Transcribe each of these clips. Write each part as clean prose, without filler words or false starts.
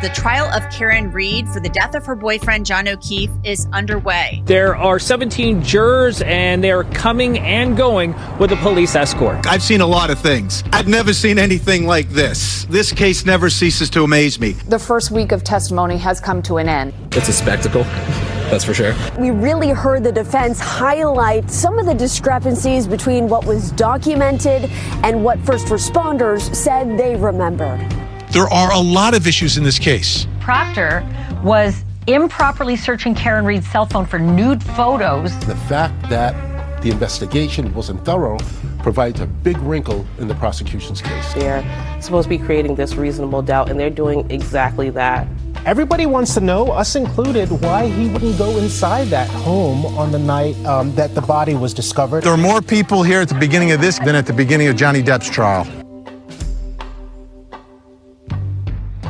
the trial of Karen Reed for the death of her boyfriend, John O'Keefe, is underway. There are 17 jurors, and they're coming and going with a police escort. I've seen a lot of things. I've never seen anything like this. This case never ceases to amaze me. The first week of testimony has come to an end. It's a spectacle, that's for sure. We really heard the defense highlight some of the discrepancies between what was documented and what first responders said they remembered. There are a lot of issues in this case. Proctor was improperly searching Karen Reed's cell phone for nude photos. The fact that the investigation wasn't thorough provides a big wrinkle in the prosecution's case. They're supposed to be creating this reasonable doubt, and they're doing exactly that. Everybody wants to know, us included, why he wouldn't go inside that home on the night that the body was discovered. There are more people here at the beginning of this than at the beginning of Johnny Depp's trial.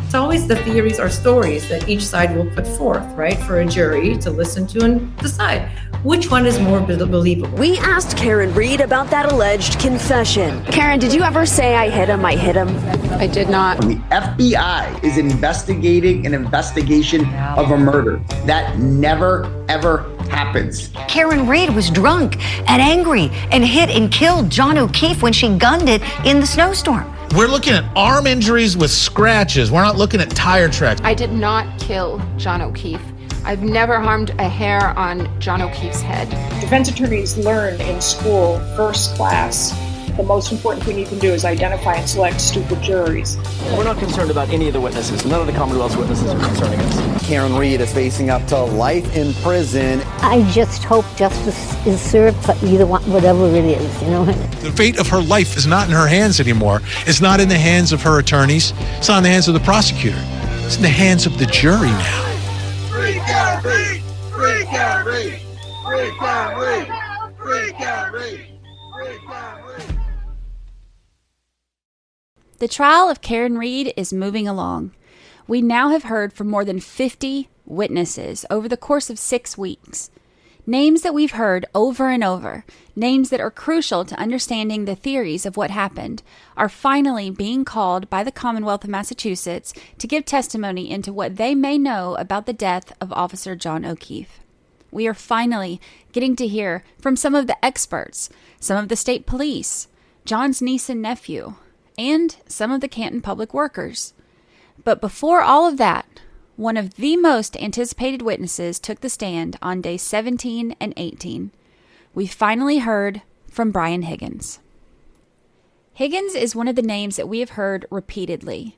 It's always the theories or stories that each side will put forth, right, for a jury to listen to and decide which one is more believable. We asked Karen Reed about that alleged confession. Karen, did you ever say I hit him? I did not. The FBI is investigating an investigation of a murder. That never, ever happens. Karen Reed was drunk and angry and hit and killed John O'Keefe when she gunned it in the snowstorm. We're looking at arm injuries with scratches. We're not looking at tire tracks. I did not kill John O'Keefe. I've never harmed a hair on John O'Keefe's head. Defense attorneys learn in school, first class, the most important thing you can do is identify and select stupid juries. We're not concerned about any of the witnesses. None of the Commonwealth's witnesses are concerning us. Karen Reed is facing up to life in prison. I just hope justice is served for either one, whatever it is, you know. The fate of her life is not in her hands anymore. It's not in the hands of her attorneys. It's not in the hands of the prosecutor. It's in the hands of the jury now. Free Karen Reed! Free Karen Reed! Free Karen Reed! Free Karen Reed! Free Karen Reed! The trial of Karen Reed is moving along. We now have heard from more than 50 witnesses over the course of 6 weeks. Names that we've heard over and over, names that are crucial to understanding the theories of what happened, are finally being called by the Commonwealth of Massachusetts to give testimony into what they may know about the death of Officer John O'Keefe. We are finally getting to hear from some of the experts, some of the state police, John's niece and nephew, and some of the Canton public workers. But before all of that, one of the most anticipated witnesses took the stand on days 17 and 18. We finally heard from Brian Higgins. Higgins is one of the names that we have heard repeatedly.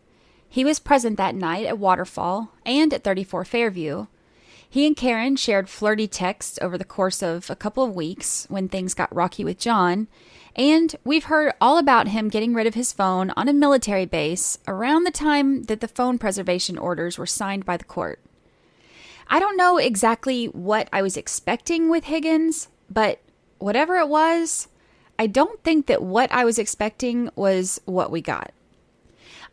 He was present that night at Waterfall and at 34 Fairview. He and Karen shared flirty texts over the course of a couple of weeks when things got rocky with John, and we've heard all about him getting rid of his phone on a military base around the time that the phone preservation orders were signed by the court. I don't know exactly what I was expecting with Higgins, but whatever it was, I don't think that what I was expecting was what we got.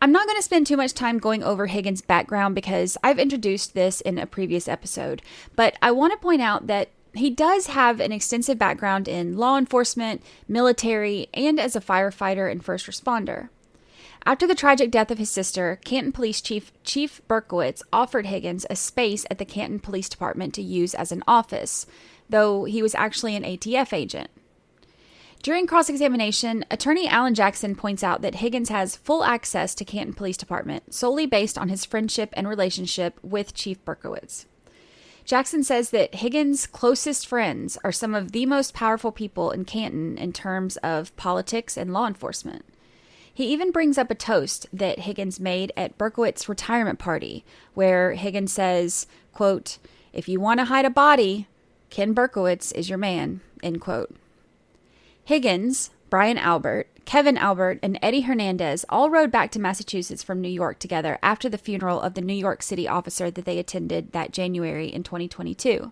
I'm not going to spend too much time going over Higgins' background because I've introduced this in a previous episode, but I want to point out that he does have an extensive background in law enforcement, military, and as a firefighter and first responder. After the tragic death of his sister, Canton Police Chief Berkowitz offered Higgins a space at the Canton Police Department to use as an office, though he was actually an ATF agent. During cross-examination, attorney Alan Jackson points out that Higgins has full access to Canton Police Department solely based on his friendship and relationship with Chief Berkowitz. Jackson says that Higgins' closest friends are some of the most powerful people in Canton in terms of politics and law enforcement. He even brings up a toast that Higgins made at Berkowitz's retirement party, where Higgins says, quote, "If you want to hide a body, Ken Berkowitz is your man," end quote. Higgins, Brian Albert, Kevin Albert, and Eddie Hernandez all rode back to Massachusetts from New York together after the funeral of the New York City officer that they attended that January in 2022.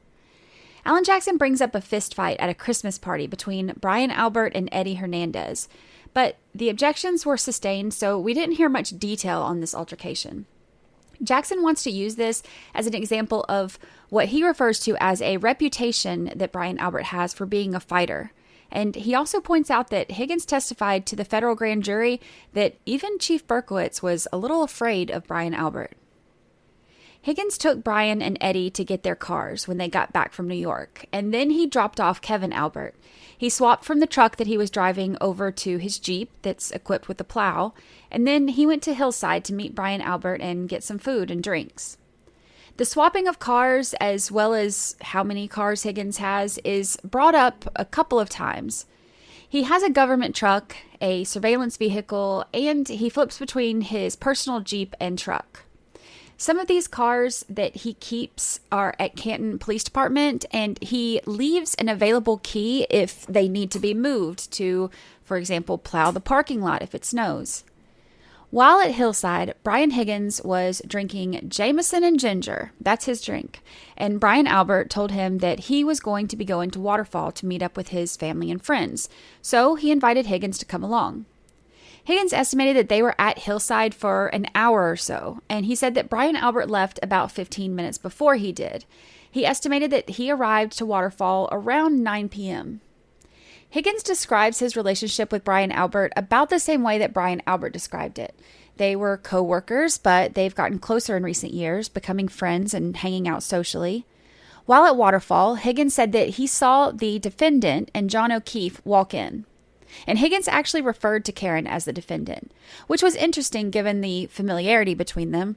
Alan Jackson brings up a fistfight at a Christmas party between Brian Albert and Eddie Hernandez, but the objections were sustained, so we didn't hear much detail on this altercation. Jackson wants to use this as an example of what he refers to as a reputation that Brian Albert has for being a fighter. And he also points out that Higgins testified to the federal grand jury that even Chief Berkowitz was a little afraid of Brian Albert. Higgins took Brian and Eddie to get their cars when they got back from New York, and then he dropped off Kevin Albert. He swapped from the truck that he was driving over to his Jeep that's equipped with a plow, and then he went to Hillside to meet Brian Albert and get some food and drinks. The swapping of cars, as well as how many cars Higgins has, is brought up a couple of times. He has a government truck, a surveillance vehicle, and he flips between his personal Jeep and truck. Some of these cars that he keeps are at Canton Police Department, and he leaves an available key if they need to be moved to, for example, plow the parking lot if it snows. While at Hillside, Brian Higgins was drinking Jameson and ginger. That's his drink. And Brian Albert told him that he was going to be going to Waterfall to meet up with his family and friends. So he invited Higgins to come along. Higgins estimated that they were at Hillside for an hour or so, and he said that Brian Albert left about 15 minutes before he did. He estimated that he arrived to Waterfall around 9 p.m. Higgins describes his relationship with Brian Albert about the same way that Brian Albert described it. They were co-workers, but they've gotten closer in recent years, becoming friends and hanging out socially. While at Waterfall, Higgins said that he saw the defendant and John O'Keefe walk in. And Higgins actually referred to Karen as the defendant, which was interesting given the familiarity between them.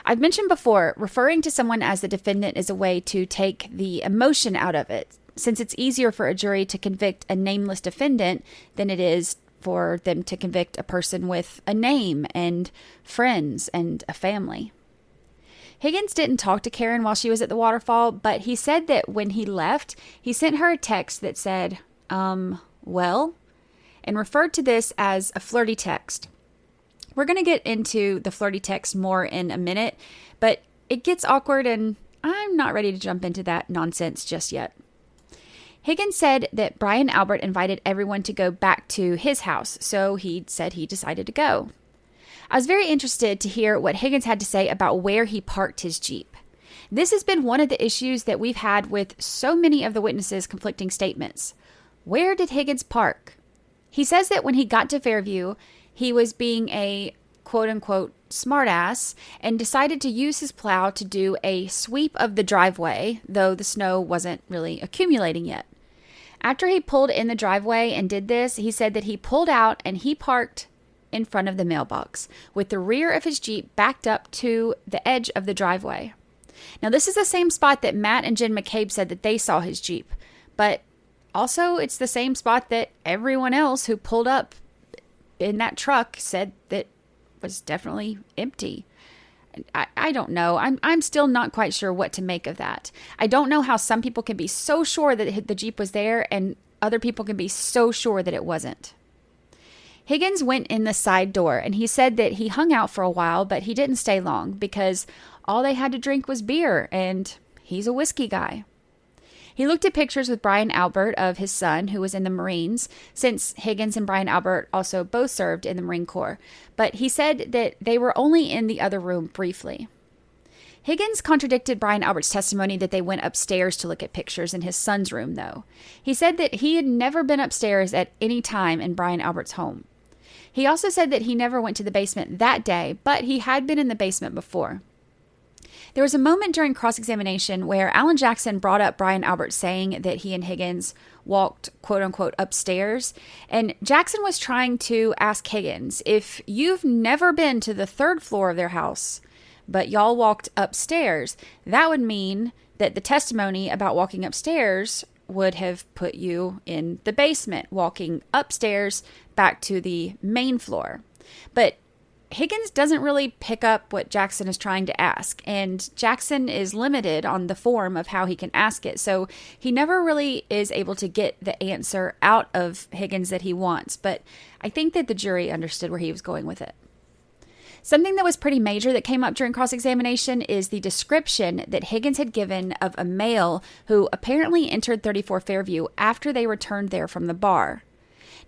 I've mentioned before, referring to someone as the defendant is a way to take the emotion out of it, since it's easier for a jury to convict a nameless defendant than it is for them to convict a person with a name and friends and a family. Higgins didn't talk to Karen while she was at the Waterfall, but he said that when he left, he sent her a text that said, well, and referred to this as a flirty text. We're going to get into the flirty text more in a minute, but it gets awkward and I'm not ready to jump into that nonsense just yet. Higgins said that Brian Albert invited everyone to go back to his house, so he said he decided to go. I was very interested to hear what Higgins had to say about where he parked his Jeep. This has been one of the issues that we've had with so many of the witnesses' conflicting statements. Where did Higgins park? He says that when he got to Fairview, he was being a quote-unquote smartass and decided to use his plow to do a sweep of the driveway, though the snow wasn't really accumulating yet. After he pulled in the driveway and did this, he said that he pulled out and he parked in front of the mailbox, with the rear of his Jeep backed up to the edge of the driveway. Now, this is the same spot that Matt and Jen McCabe said that they saw his Jeep, but also, it's the same spot that everyone else who pulled up in that truck said that was definitely empty. I don't know. I'm still not quite sure what to make of that. I don't know how some people can be so sure that the Jeep was there and other people can be so sure that it wasn't. Higgins went in the side door and he said that he hung out for a while, but he didn't stay long because all they had to drink was beer and he's a whiskey guy. He looked at pictures with Brian Albert of his son, who was in the Marines, since Higgins and Brian Albert also both served in the Marine Corps, but he said that they were only in the other room briefly. Higgins contradicted Brian Albert's testimony that they went upstairs to look at pictures in his son's room, though. He said that he had never been upstairs at any time in Brian Albert's home. He also said that he never went to the basement that day, but he had been in the basement before. There was a moment during cross-examination where Alan Jackson brought up Brian Albert saying that he and Higgins walked, quote-unquote, upstairs. And Jackson was trying to ask Higgins, if you've never been to the third floor of their house, but y'all walked upstairs, that would mean that the testimony about walking upstairs would have put you in the basement, walking upstairs back to the main floor. But Higgins doesn't really pick up what Jackson is trying to ask, and Jackson is limited on the form of how he can ask it, so he never really is able to get the answer out of Higgins that he wants, but I think that the jury understood where he was going with it. Something that was pretty major that came up during cross-examination is the description that Higgins had given of a male who apparently entered 34 Fairview after they returned there from the bar.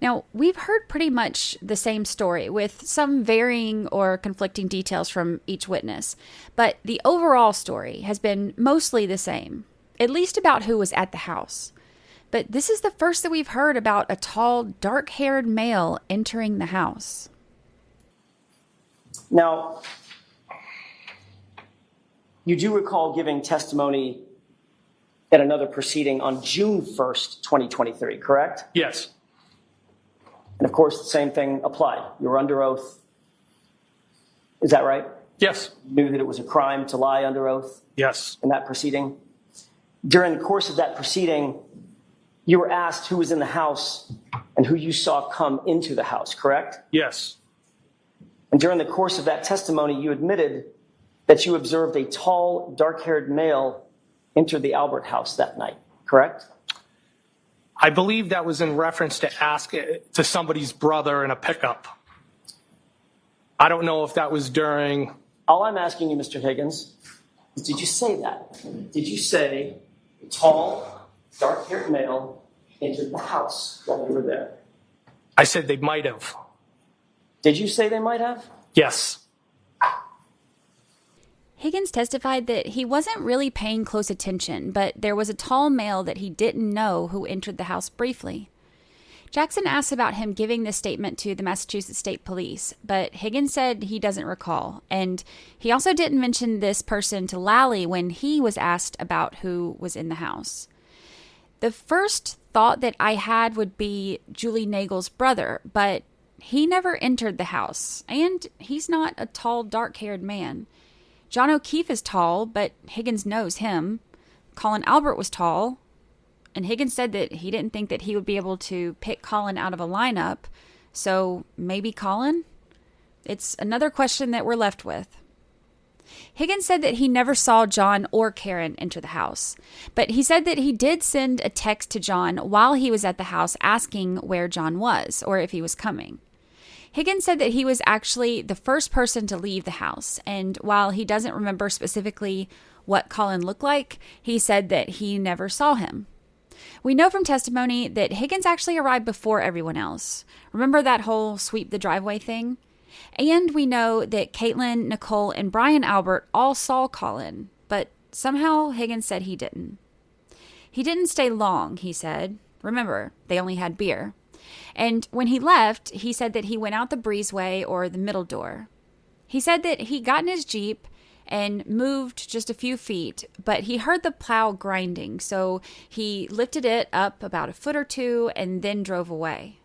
Now, we've heard pretty much the same story with some varying or conflicting details from each witness, but the overall story has been mostly the same, at least about who was at the house. But this is the first that we've heard about a tall, dark-haired male entering the house. Now, You do recall giving testimony at another proceeding on June 1st, 2023, correct? Yes. And of course, the same thing applied. You were under oath. Is that right? Yes. You knew that it was a crime to lie under oath? Yes. In that proceeding? During the course of that proceeding, you were asked who was in the house and who you saw come into the house, correct? Yes. And during the course of that testimony, you admitted that you observed a tall, dark-haired male enter the Albert house that night, correct? I believe that was in reference to somebody's brother in a pickup. I don't know if that was during... All I'm asking you, Mr. Higgins, is did you say that? Did you say a tall, dark-haired male entered the house while you were there? I said they might have. Did you say they might have? Yes. Higgins testified that he wasn't really paying close attention, but there was a tall male that he didn't know who entered the house briefly. Jackson asked about him giving this statement to the Massachusetts State Police, but Higgins said he doesn't recall, and he also didn't mention this person to Lally when he was asked about who was in the house. The first thought that I had would be Julie Nagel's brother, but he never entered the house, and he's not a tall, dark-haired man. John O'Keefe is tall, but Higgins knows him. Colin Albert was tall, and Higgins said that he didn't think that he would be able to pick Colin out of a lineup, so maybe Colin? It's another question that we're left with. Higgins said that he never saw John or Karen enter the house, but he said that he did send a text to John while he was at the house asking where John was or if he was coming. Higgins said that he was actually the first person to leave the house, and while he doesn't remember specifically what Colin looked like, he said that he never saw him. We know from testimony that Higgins actually arrived before everyone else. Remember that whole sweep the driveway thing? And we know that Caitlin, Nicole, and Brian Albert all saw Colin, but somehow Higgins said he didn't. He didn't stay long, he said. Remember, they only had beer. And when he left, he said that he went out the breezeway or the middle door. He said that he got in his Jeep and moved just a few feet, but he heard the plow grinding, so he lifted it up about a foot or two and then drove away.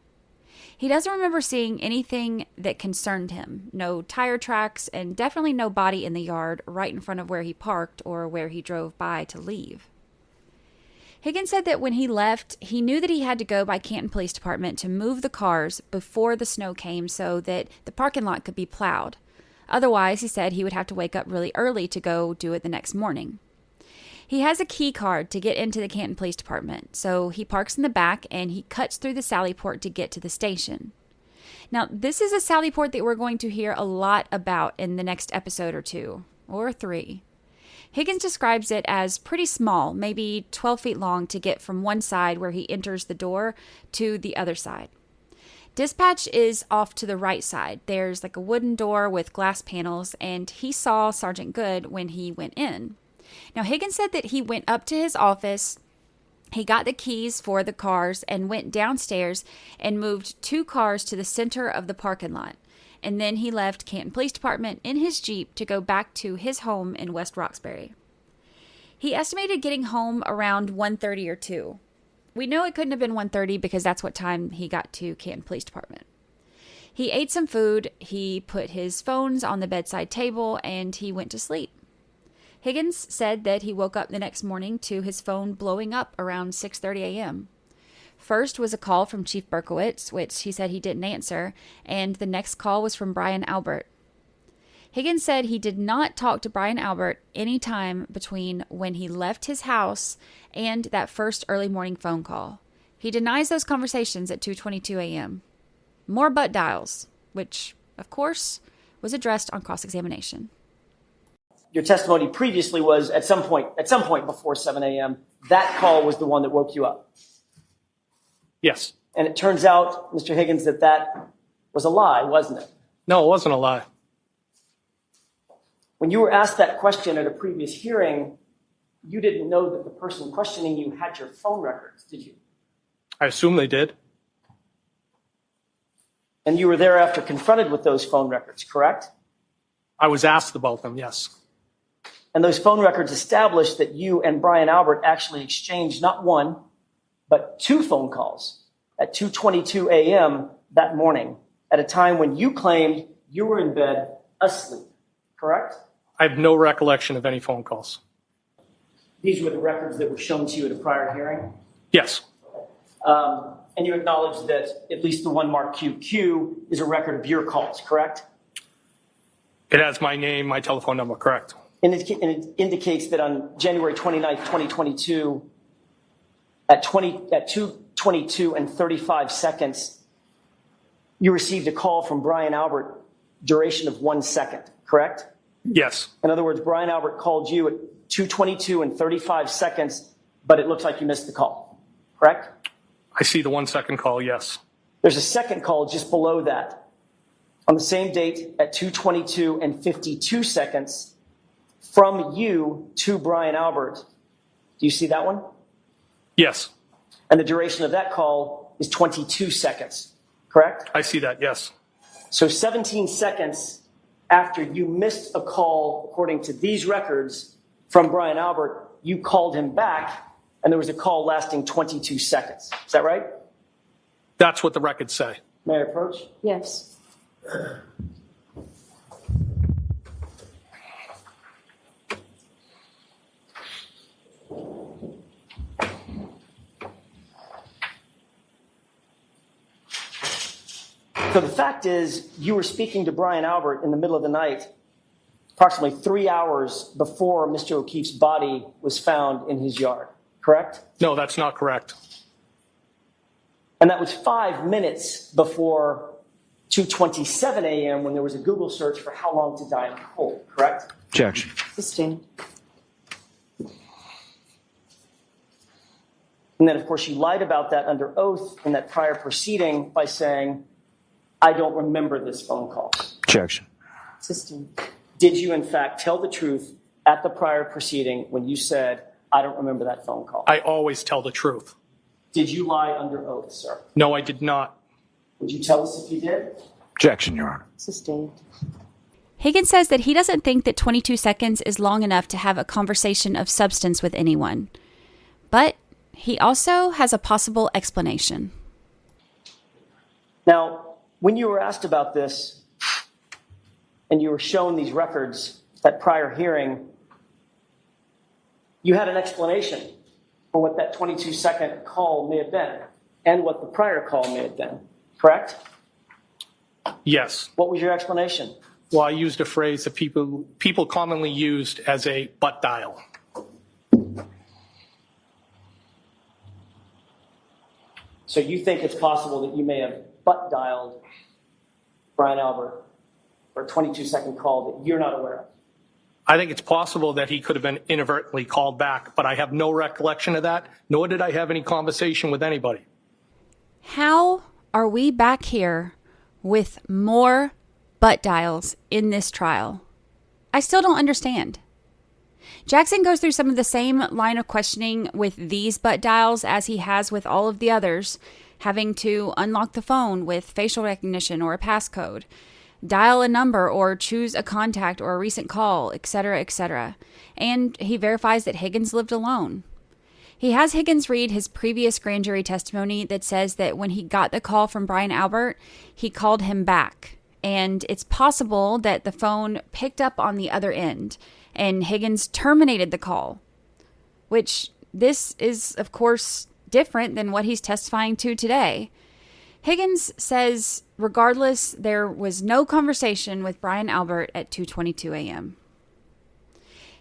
He doesn't remember seeing anything that concerned him. No tire tracks and definitely no body in the yard right in front of where he parked or where he drove by to leave. Higgins said that when he left, he knew that he had to go by Canton Police Department to move the cars before the snow came so that the parking lot could be plowed. Otherwise, he said he would have to wake up really early to go do it the next morning. He has a key card to get into the Canton Police Department, so he parks in the back and he cuts through the sally port to get to the station. Now, this is a sally port that we're going to hear a lot about in the next episode or two, or 3. Higgins describes it as pretty small, maybe 12 feet long, to get from one side where he enters the door to the other side. Dispatch is off to the right side. There's like a wooden door with glass panels, and he saw Sergeant Good when he went in. Now, Higgins said that he went up to his office, he got the keys for the cars, and went downstairs and moved 2 cars to the center of the parking lot. And then he left Canton Police Department in his Jeep to go back to his home in West Roxbury. He estimated getting home around 1:30 or 2. We know it couldn't have been 1:30 because that's what time he got to Canton Police Department. He ate some food, he put his phones on the bedside table, and he went to sleep. Higgins said that he woke up the next morning to his phone blowing up around 6:30 a.m. First was a call from Chief Berkowitz, which he said he didn't answer, and the next call was from Brian Albert. Higgins said he did not talk to Brian Albert any time between when he left his house and that first early morning phone call. He denies those conversations at 2:22 a.m. More butt dials, which, of course, was addressed on cross-examination. Your testimony previously was at some point before 7 a.m., that call was the one that woke you up. Yes. And it turns out, Mr. Higgins, that was a lie, wasn't it? No, it wasn't a lie. When you were asked that question at a previous hearing, you didn't know that the person questioning you had your phone records, did you? I assume they did. And you were thereafter confronted with those phone records, correct? I was asked about them, yes. And those phone records established that you and Brian Albert actually exchanged not one, but 2 phone calls at 2:22 a.m. that morning at a time when you claimed you were in bed asleep, correct? I have no recollection of any phone calls. These were the records that were shown to you at a prior hearing? Yes. And you acknowledge that at least the one marked QQ is a record of your calls, correct? It has my name, my telephone number, correct? And it indicates that on January 29th, 2022, at 2:22 and 35 seconds, you received a call from Brian Albert, duration of 1 second, correct? Yes. In other words, Brian Albert called you at 2:22 and 35 seconds, but it looks like you missed the call, correct? I see the 1 second call, yes. There's a second call just below that. On the same date at 2:22 and 52 seconds from you to Brian Albert. Do you see that one? Yes. And the duration of that call is 22 seconds, correct? I see that, yes. So 17 seconds after you missed a call, according to these records, from Brian Albert, you called him back, and there was a call lasting 22 seconds. Is that right? That's what the records say. May I approach? Yes. So the fact is, you were speaking to Brian Albert in the middle of the night, approximately 3 hours before Mr. O'Keefe's body was found in his yard, correct? No, that's not correct. And that was 5 minutes before 2:27 a.m. when there was a Google search for how long to die in the cold, correct? Objection. Sustained. And then, of course, you lied about that under oath in that prior proceeding by saying, I don't remember this phone call. Objection. Sustained. Did you, in fact, tell the truth at the prior proceeding when you said, I don't remember that phone call? I always tell the truth. Did you lie under oath, sir? No, I did not. Would you tell us if you did? Objection, Your Honor. Sustained. Higgins says that he doesn't think that 22 seconds is long enough to have a conversation of substance with anyone. But he also has a possible explanation. Now, when you were asked about this and you were shown these records, that prior hearing, you had an explanation for what that 22-second call may have been and what the prior call may have been, correct? Yes. What was your explanation? Well, I used a phrase that people commonly used as a butt dial. So you think it's possible that you may have butt dialed Brian Albert for a 22-second call that you're not aware of? I think it's possible that he could have been inadvertently called back, but I have no recollection of that, nor did I have any conversation with anybody. How are we back here with more butt dials in this trial? I still don't understand. Jackson goes through some of the same line of questioning with these butt dials as he has with all of the others, having to unlock the phone with facial recognition or a passcode, dial a number or choose a contact or a recent call, etc., etc. And he verifies that Higgins lived alone. He has Higgins read his previous grand jury testimony that says that when he got the call from Brian Albert, he called him back. And it's possible that the phone picked up on the other end and Higgins terminated the call, which this is, of course, different than what he's testifying to today. Higgins says, regardless, there was no conversation with Brian Albert at 2:22 a.m.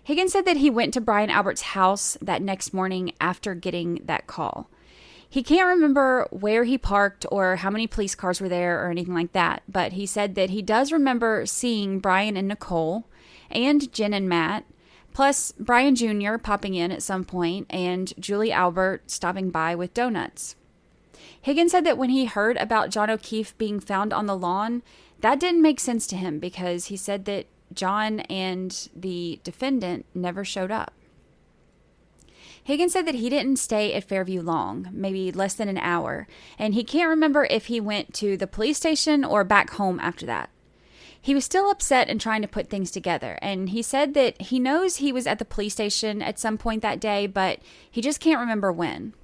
Higgins said that he went to Brian Albert's house that next morning after getting that call. He can't remember where he parked or how many police cars were there or anything like that, but he said that he does remember seeing Brian and Nicole and Jen and Matt, plus Brian Jr. popping in at some point and Julie Albert stopping by with donuts. Higgins said that when he heard about John O'Keefe being found on the lawn, that didn't make sense to him because he said that John and the defendant never showed up. Higgins said that he didn't stay at Fairview long, maybe less than an hour, and he can't remember if he went to the police station or back home after that. He was still upset and trying to put things together, and he said that he knows he was at the police station at some point that day, but he just can't remember when.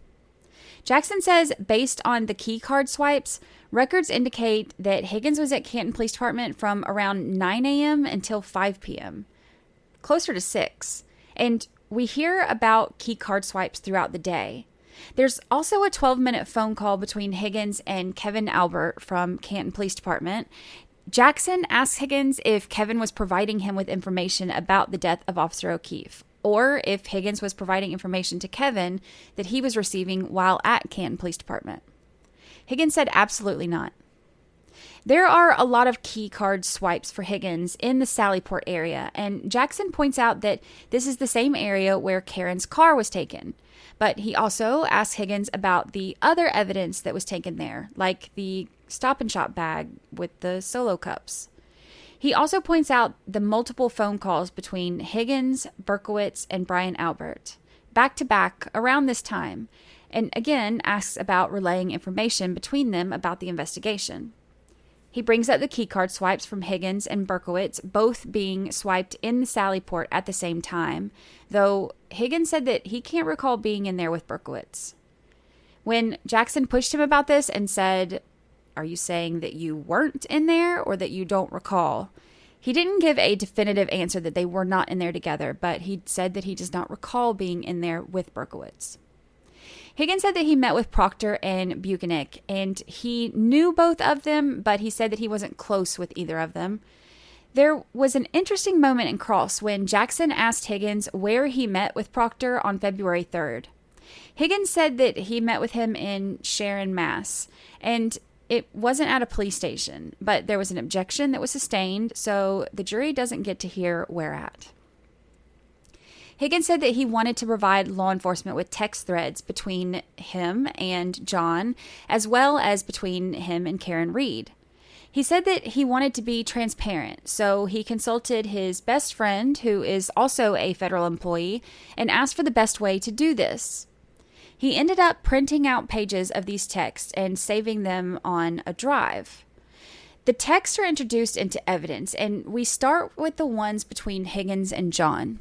Jackson says, based on the key card swipes, records indicate that Higgins was at Canton Police Department from around 9 a.m. until 5 p.m., closer to 6. And we hear about key card swipes throughout the day. There's also a 12-minute phone call between Higgins and Kevin Albert from Canton Police Department. Jackson asks Higgins if Kevin was providing him with information about the death of Officer O'Keefe, or if Higgins was providing information to Kevin that he was receiving while at Canton Police Department. Higgins said absolutely not. There are a lot of key card swipes for Higgins in the Sallyport area, and Jackson points out that this is the same area where Karen's car was taken. But he also asks Higgins about the other evidence that was taken there, like the Stop and Shop bag with the Solo cups. He also points out the multiple phone calls between Higgins, Berkowitz, and Brian Albert, back to back around this time, and again asks about relaying information between them about the investigation. He brings up the keycard swipes from Higgins and Berkowitz, both being swiped in the Sallyport at the same time, though Higgins said that he can't recall being in there with Berkowitz. When Jackson pushed him about this and said, "Are you saying that you weren't in there or that you don't recall?" He didn't give a definitive answer that they were not in there together, but he said that he does not recall being in there with Berkowitz. Higgins said that he met with Proctor and Buchanan, and he knew both of them, but he said that he wasn't close with either of them. There was an interesting moment in Cross when Jackson asked Higgins where he met with Proctor on February 3rd. Higgins said that he met with him in Sharon, Mass., and it wasn't at a police station, but there was an objection that was sustained, so the jury doesn't get to hear where at. Higgins said that he wanted to provide law enforcement with text threads between him and John, as well as between him and Karen Reed. He said that he wanted to be transparent, so he consulted his best friend, who is also a federal employee, and asked for the best way to do this. He ended up printing out pages of these texts and saving them on a drive. The texts are introduced into evidence, and we start with the ones between Higgins and John.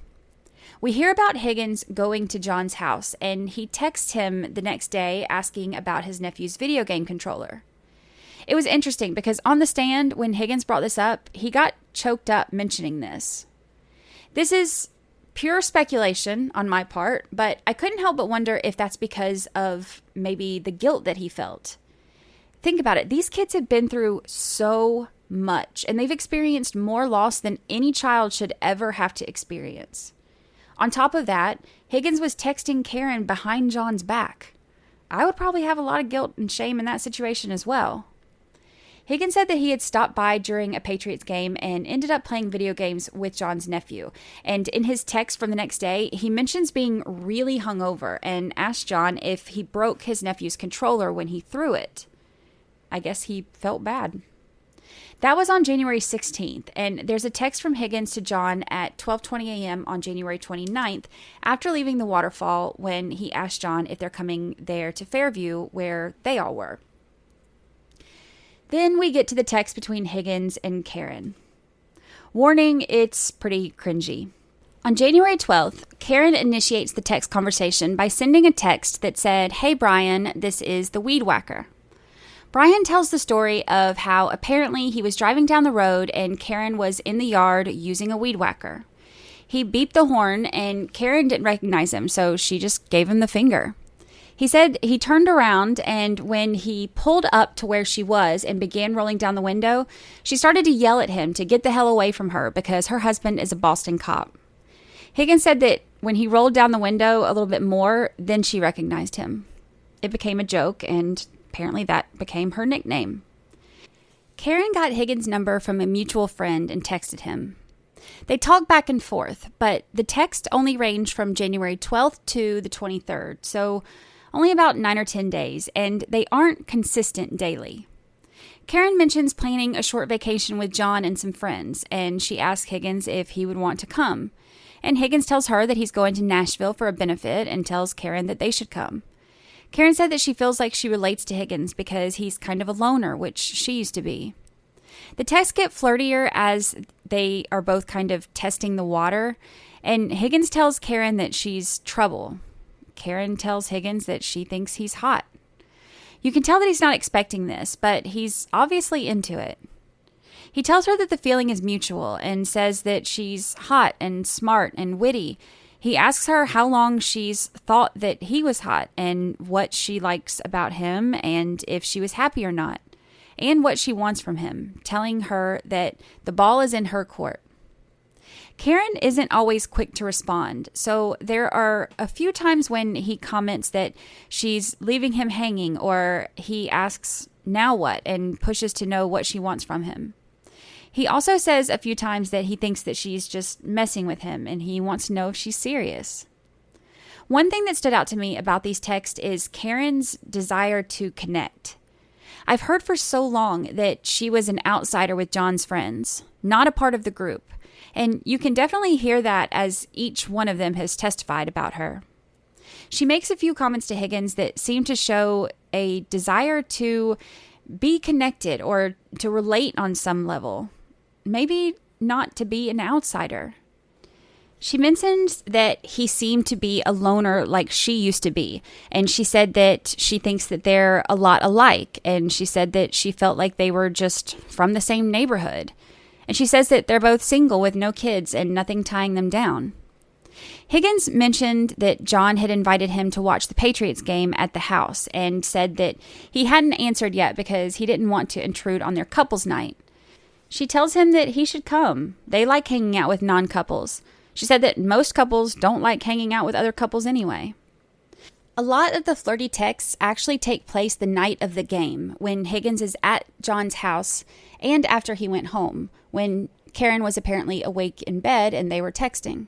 We hear about Higgins going to John's house, and he texts him the next day asking about his nephew's video game controller. It was interesting because on the stand, when Higgins brought this up, he got choked up mentioning this. This is pure speculation on my part, but I couldn't help but wonder if that's because of maybe the guilt that he felt. Think about it. These kids have been through so much, and they've experienced more loss than any child should ever have to experience. On top of that, Higgins was texting Karen behind John's back. I would probably have a lot of guilt and shame in that situation as well. Higgins said that he had stopped by during a Patriots game and ended up playing video games with John's nephew. And in his text from the next day, he mentions being really hungover and asked John if he broke his nephew's controller when he threw it. I guess he felt bad. That was on January 16th, and there's a text from Higgins to John at 12:20 a.m. on January 29th after leaving the waterfall when he asked John if they're coming there to Fairview where they all were. Then we get to the text between Higgins and Karen. Warning, it's pretty cringy. On January 12th, Karen initiates the text conversation by sending a text that said, "Hey Brian, this is the weed whacker." Brian tells the story of how apparently he was driving down the road and Karen was in the yard using a weed whacker. He beeped the horn and Karen didn't recognize him, so she just gave him the finger. He said he turned around, and when he pulled up to where she was and began rolling down the window, she started to yell at him to get the hell away from her because her husband is a Boston cop. Higgins said that when he rolled down the window a little bit more, then she recognized him. It became a joke, and apparently that became her nickname. Karen got Higgins' number from a mutual friend and texted him. They talked back and forth, but the text only ranged from January 12th to the 23rd, so only about 9 or 10 days, and they aren't consistent daily. Karen mentions planning a short vacation with John and some friends, and she asks Higgins if he would want to come. And Higgins tells her that he's going to Nashville for a benefit and tells Karen that they should come. Karen said that she feels like she relates to Higgins because he's kind of a loner, which she used to be. The texts get flirtier as they are both kind of testing the water, and Higgins tells Karen that she's trouble. Karen tells Higgins that she thinks he's hot. You can tell that he's not expecting this, but he's obviously into it. He tells her that the feeling is mutual and says that she's hot and smart and witty. He asks her how long she's thought that he was hot and what she likes about him and if she was happy or not, and what she wants from him, telling her that the ball is in her court. Karen isn't always quick to respond, so there are a few times when he comments that she's leaving him hanging, or he asks, "Now what?" and pushes to know what she wants from him. He also says a few times that he thinks that she's just messing with him and he wants to know if she's serious. One thing that stood out to me about these texts is Karen's desire to connect. I've heard for so long that she was an outsider with John's friends, not a part of the group, and you can definitely hear that as each one of them has testified about her. She makes a few comments to Higgins that seem to show a desire to be connected or to relate on some level. Maybe not to be an outsider. She mentions that he seemed to be a loner like she used to be, and she said that she thinks that they're a lot alike, and she said that she felt like they were just from the same neighborhood. And she says that they're both single with no kids and nothing tying them down. Higgins mentioned that John had invited him to watch the Patriots game at the house and said that he hadn't answered yet because he didn't want to intrude on their couples night. She tells him that he should come. They like hanging out with non-couples. She said that most couples don't like hanging out with other couples anyway. A lot of the flirty texts actually take place the night of the game, when Higgins is at John's house and after he went home, when Karen was apparently awake in bed and they were texting.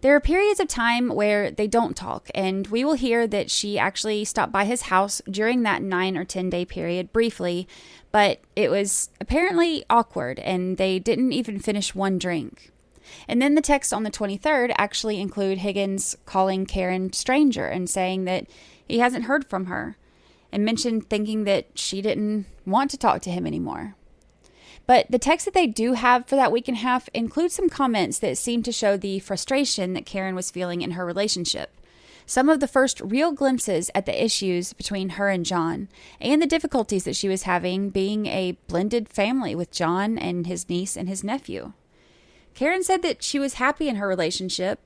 There are periods of time where they don't talk, and we will hear that she actually stopped by his house during that 9 or 10 day period briefly, but it was apparently awkward and they didn't even finish one drink. And then the text on the 23rd actually include Higgins calling Karen stranger and saying that he hasn't heard from her, and mentioned thinking that she didn't want to talk to him anymore. But the text that they do have for that week and a half includes some comments that seem to show the frustration that Karen was feeling in her relationship. Some of the first real glimpses at the issues between her and John, and the difficulties that she was having being a blended family with John and his niece and his nephew. Karen said that she was happy in her relationship,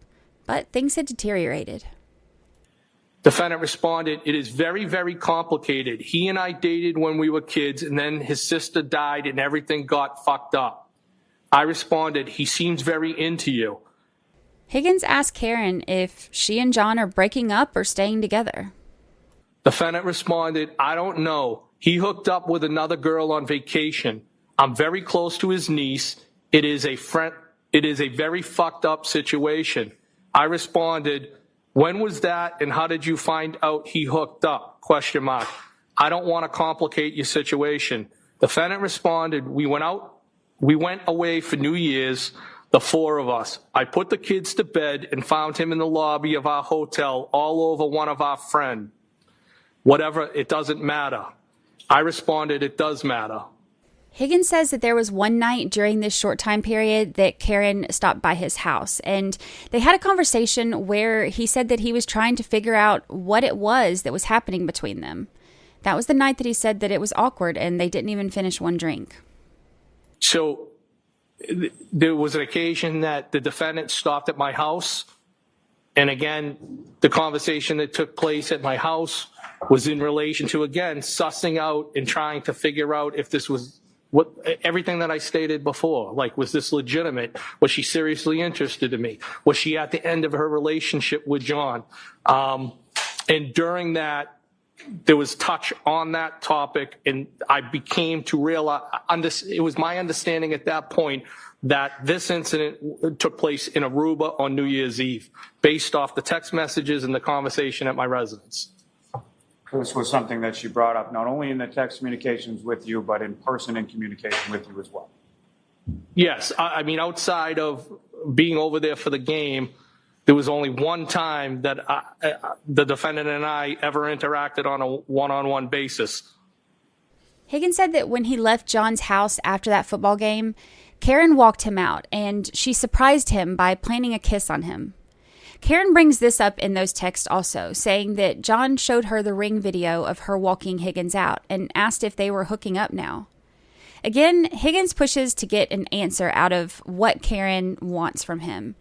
but things had deteriorated. Defendant responded, "It is very, very complicated. He and I dated when we were kids, and then his sister died and everything got fucked up." I responded, "He seems very into you." Higgins asked Karen if she and John are breaking up or staying together. Defendant responded, "I don't know. He hooked up with another girl on vacation. I'm very close to his niece. It is a very fucked up situation." I responded, "When was that, and how did you find out he hooked up? ? I don't want to complicate your situation." Defendant responded, we went away for New Year's, the four of us. I put the kids to bed and found him in the lobby of our hotel all over one of our friends. Whatever, it doesn't matter. I responded, "It does matter." Higgins says that there was one night during this short time period that Karen stopped by his house, and they had a conversation where he said that he was trying to figure out what it was that was happening between them. That was the night that he said that it was awkward and they didn't even finish one drink. So there was an occasion that the defendant stopped at my house. And again, the conversation that took place at my house was in relation to, again, sussing out and trying to figure out if this was everything that I stated before. Like, was this legitimate? Was she seriously interested in me? Was she at the end of her relationship with John? And during that, there was touch on that topic, and I became to realize, it was my understanding at that point that this incident took place in Aruba on New Year's Eve, based off the text messages and the conversation at my residence. This was something that she brought up not only in the text communications with you, but in person in communication with you as well. Yes. I mean, outside of being over there for the game, there was only one time that the defendant and I ever interacted on a one-on-one basis. Higgins said that when he left John's house after that football game, Karen walked him out, and she surprised him by planting a kiss on him. Karen brings this up in those texts also, saying that John showed her the ring video of her walking Higgins out and asked if they were hooking up now. Again, Higgins pushes to get an answer out of what Karen wants from him.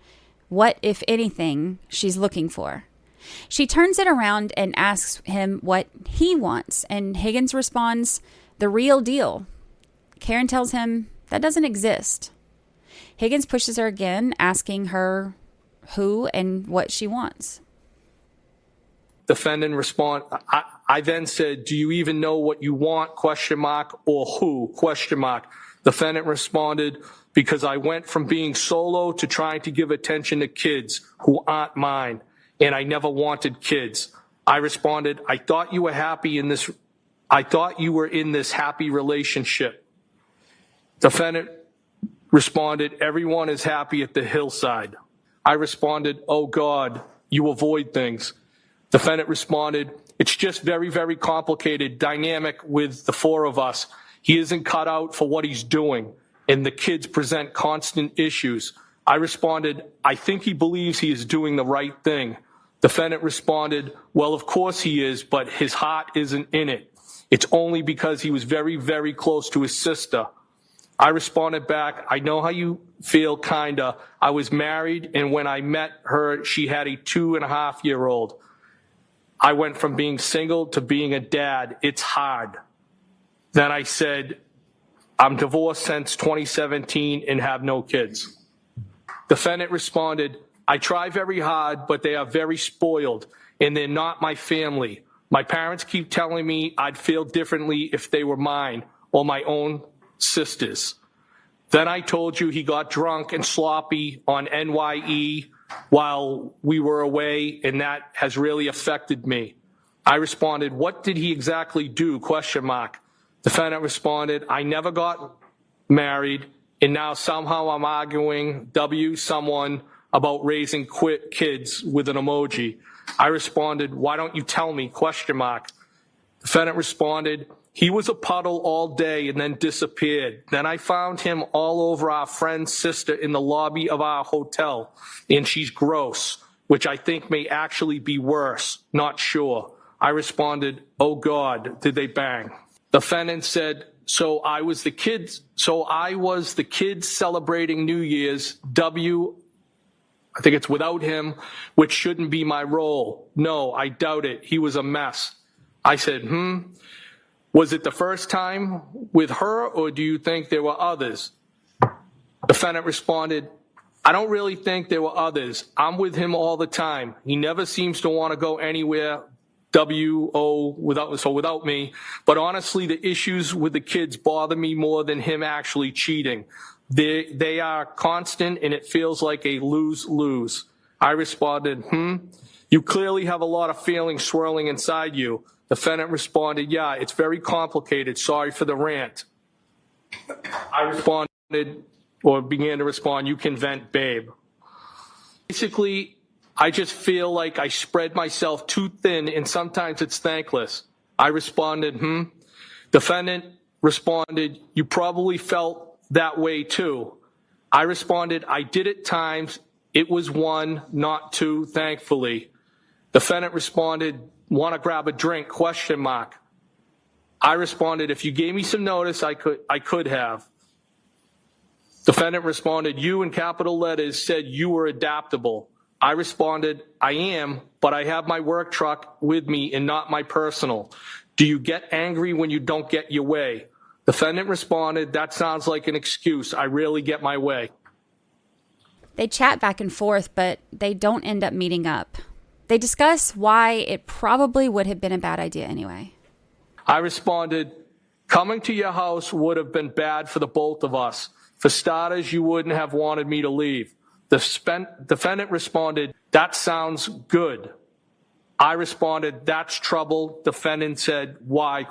What, if anything, she's looking for. She turns it around and asks him what he wants, and Higgins responds, "The real deal." Karen tells him that doesn't exist. Higgins pushes her again, asking her who and what she wants. Defendant respond. I then said, "Do you even know what you want? ? Or who ? Defendant responded, "Because I went from being solo to trying to give attention to kids who aren't mine, and I never wanted kids." I responded, I thought you were in this happy relationship." Defendant responded, "Everyone is happy at the hillside." I responded, "Oh God, you avoid things." Defendant responded, "It's just very, very complicated dynamic with the four of us. He isn't cut out for what he's doing, and the kids present constant issues." I responded, "I think he believes he is doing the right thing." Defendant responded, "Well, of course he is, but his heart isn't in it. It's only because he was very, very close to his sister." I responded back, "I know how you feel, kinda. I was married, and when I met her, she had a 2.5-year-old. I went from being single to being a dad. It's hard." Then I said, "I'm divorced since 2017 and have no kids." Defendant responded, "I try very hard, but they are very spoiled, and they're not my family. My parents keep telling me I'd feel differently if they were mine or my own sisters. Then I told you he got drunk and sloppy on NYE while we were away, and that has really affected me." I responded, "What did he exactly do? ? Defendant responded, "I never got married, and now somehow I'm arguing someone about raising kids with an emoji." I responded, "Why don't you tell me? ? Defendant responded, "He was a puddle all day and then disappeared. Then I found him all over our friend's sister in the lobby of our hotel, and she's gross, which I think may actually be worse. Not sure." I responded, "Oh God, did they bang?" Defendant said, So I was the kids celebrating New Year's, I think it's without him, which shouldn't be my role. No, I doubt it. He was a mess." I said, "Was it the first time with her, or do you think there were others?" Defendant responded, "I don't really think there were others. I'm with him all the time. He never seems to want to go anywhere, without me. But honestly, the issues with the kids bother me more than him actually cheating. They are constant, and it feels like a lose-lose." I responded, "You clearly have a lot of feelings swirling inside you." Defendant responded, "Yeah, it's very complicated. Sorry for the rant." I began to respond, "You can vent, babe." Basically, I just feel like I spread myself too thin, and sometimes it's thankless. I responded, Defendant responded, "You probably felt that way too." I responded, "I did at times. It was one, not two, thankfully." Defendant responded, "Want to grab a drink? ? I responded, "If you gave me some notice, I could have." Defendant responded, "You in capital letters said you were adaptable." I responded, "I am, but I have my work truck with me and not my personal. Do you get angry when you don't get your way?" Defendant responded, "That sounds like an excuse. I rarely get my way." They chat back and forth, but they don't end up meeting up. They discuss why it probably would have been a bad idea anyway. I responded, "Coming to your house would have been bad for the both of us. For starters, you wouldn't have wanted me to leave." The defendant responded, "That sounds good." I responded, "That's trouble." Defendant said, "Why? ?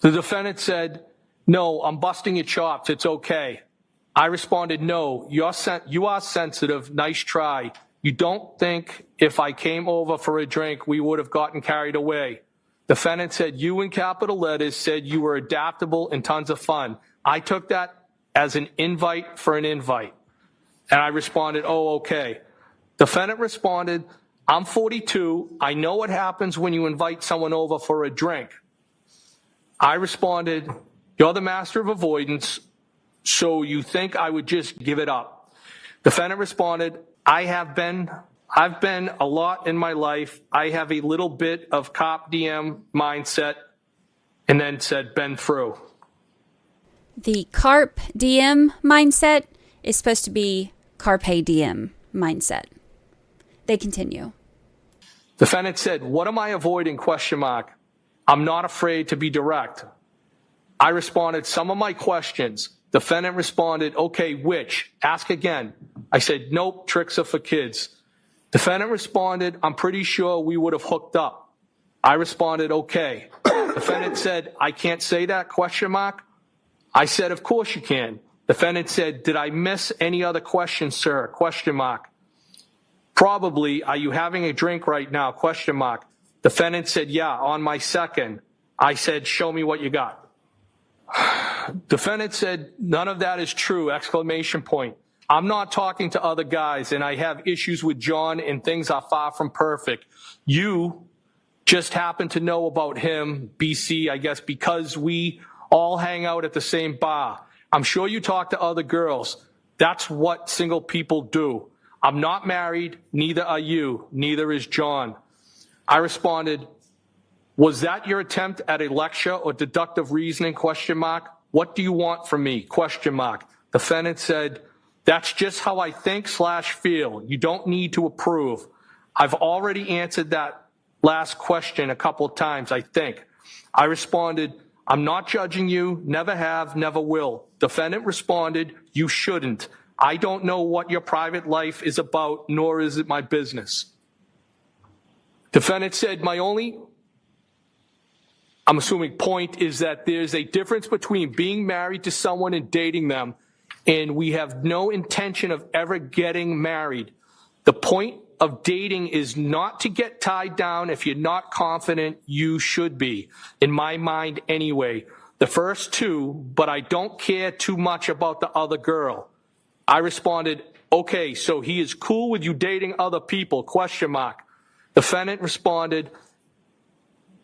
The defendant said, "No, I'm busting your chops. It's okay." I responded, "No, you are sensitive. Nice try. You don't think if I came over for a drink, we would have gotten carried away?" Defendant said, you in capital letters said you were adaptable and tons of fun. I took that as an invite for an invite. And I responded, oh, okay. Defendant responded, I'm 42. I know what happens when you invite someone over for a drink. I responded, you're the master of avoidance, so you think I would just give it up. Defendant responded, I've been a lot in my life. I have a little bit of cop DM mindset, and then said, been through. The carp diem mindset is supposed to be carpe diem mindset. They continue. Defendant said, what am I avoiding? ? I'm not afraid to be direct. I responded, some of my questions. Defendant responded, okay, which? Ask again. I said, nope, tricks are for kids. Defendant responded, I'm pretty sure we would have hooked up. I responded, okay. Defendant said, I can't say that? ? I said, of course you can. Defendant said, did I miss any other questions, sir? ? Probably. Are you having a drink right now? ? Defendant said, yeah, on my second. I said, show me what you got. Defendant said, none of that is true! ! I'm not talking to other guys, and I have issues with John, and things are far from perfect. You just happen to know about him, BC, I guess, because we all hang out at the same bar. I'm sure you talk to other girls. That's what single people do. I'm not married, neither are you, neither is John. I responded, was that your attempt at a lecture or deductive reasoning? ? What do you want from me? ? Defendant said, that's just how I think / feel. You don't need to approve. I've already answered that last question a couple of times, I think. I responded, I'm not judging you, never have, never will. Defendant responded, you shouldn't. I don't know what your private life is about, nor is it my business. Defendant said, my only, I'm assuming, point is that there's a difference between being married to someone and dating them, and we have no intention of ever getting married. The point of dating is not to get tied down. If you're not confident, you should be, in my mind anyway. The first two, but I don't care too much about the other girl. I responded, okay, so he is cool with you dating other people? ? Defendant responded,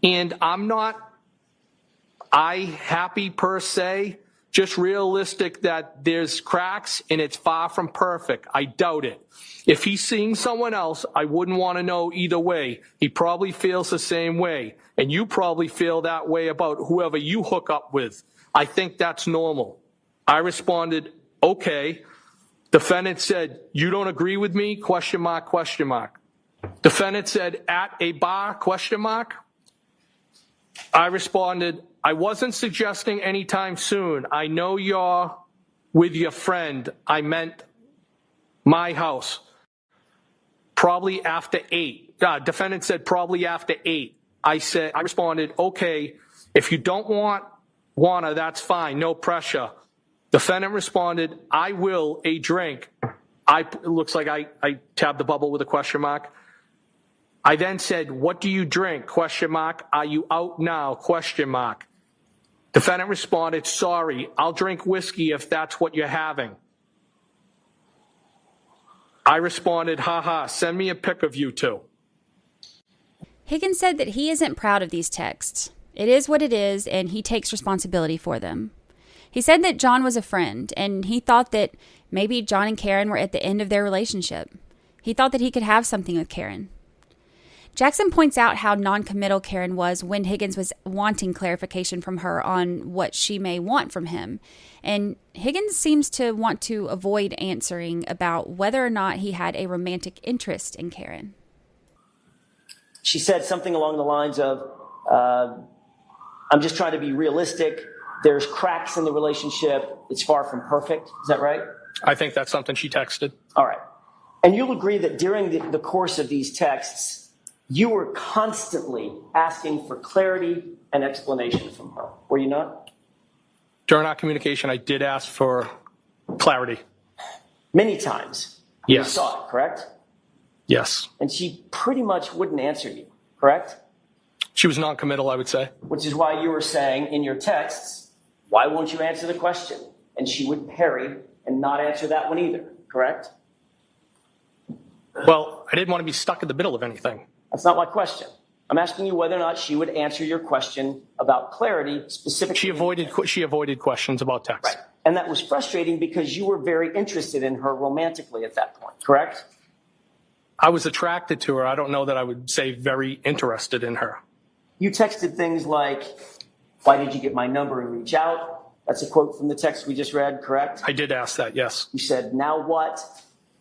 and I'm not happy per se, just realistic that there's cracks and it's far from perfect. I doubt it. If he's seeing someone else, I wouldn't want to know either way. He probably feels the same way, and you probably feel that way about whoever you hook up with. I think that's normal. I responded, okay. Defendant said, you don't agree with me? ? Defendant said, at a bar? ? I responded, I wasn't suggesting anytime soon. I know you're with your friend. I meant my house. Probably after 8. Defendant said, probably after 8. I responded, okay, if you don't wanna, that's fine, no pressure. Defendant responded, I will a drink. It looks like I tabbed the bubble with a ? I then said, what do you drink? ? Are you out now? ? Defendant responded, sorry, I'll drink whiskey if that's what you're having. I responded, haha, send me a pic of you two. Higgins said that he isn't proud of these texts. It is what it is, and he takes responsibility for them. He said that John was a friend, and he thought that maybe John and Karen were at the end of their relationship. He thought that he could have something with Karen. Jackson points out how non-committal Karen was when Higgins was wanting clarification from her on what she may want from him. And Higgins seems to want to avoid answering about whether or not he had a romantic interest in Karen. She said something along the lines of, I'm just trying to be realistic. There's cracks in the relationship. It's far from perfect. Is that right? I think that's something she texted. All right. And you'll agree that during the course of these texts, you were constantly asking for clarity and explanation from her, were you not? During our communication, I did ask for clarity. Many times. Yes. You saw it, correct? Yes. And she pretty much wouldn't answer you, correct? She was non-committal, I would say. Which is why you were saying in your texts, why won't you answer the question? And she would parry and not answer that one either, correct? Well, I didn't want to be stuck in the middle of anything. That's not my question. I'm asking you whether or not she would answer your question about clarity specifically. She avoided questions about text. Right. And that was frustrating because you were very interested in her romantically at that point, correct? I was attracted to her. I don't know that I would say very interested in her. You texted things like, why did you get my number and reach out? That's a quote from the text we just read, correct? I did ask that, yes. You said, now what?